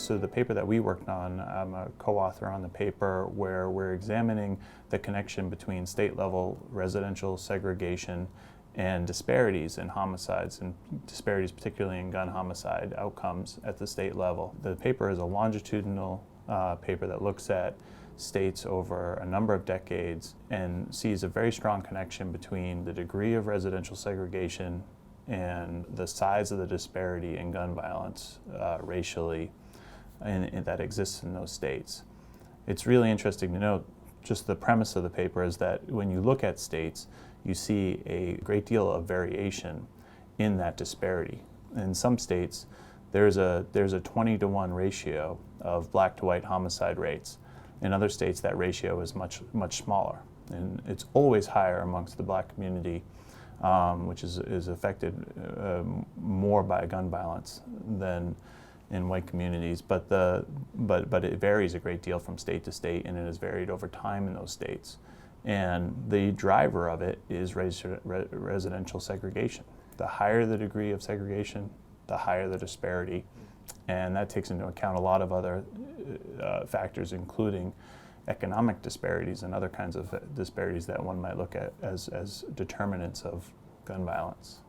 So the paper that we worked on, I'm a co-author on the paper where we're examining the connection between state-level residential segregation and disparities in homicides, and disparities particularly in gun homicide outcomes at the state level. The paper is a longitudinal paper that looks at states over a number of decades and sees a very strong connection between the degree of residential segregation and the size of the disparity in gun violence racially that exists in those states. It's really interesting to note, just the premise of the paper is that when you look at states, you see a great deal of variation in that disparity. In some states, there's a 20-to-1 ratio of black to white homicide rates. In other states, that ratio is much smaller, and it's always higher amongst the black community, which is affected more by gun violence than in white communities. But it varies a great deal from state to state, and it has varied over time in those states. And the driver of it is residential segregation. The higher the degree of segregation, the higher the disparity. And that takes into account a lot of other factors, including economic disparities and other kinds of disparities that one might look at as determinants of gun violence.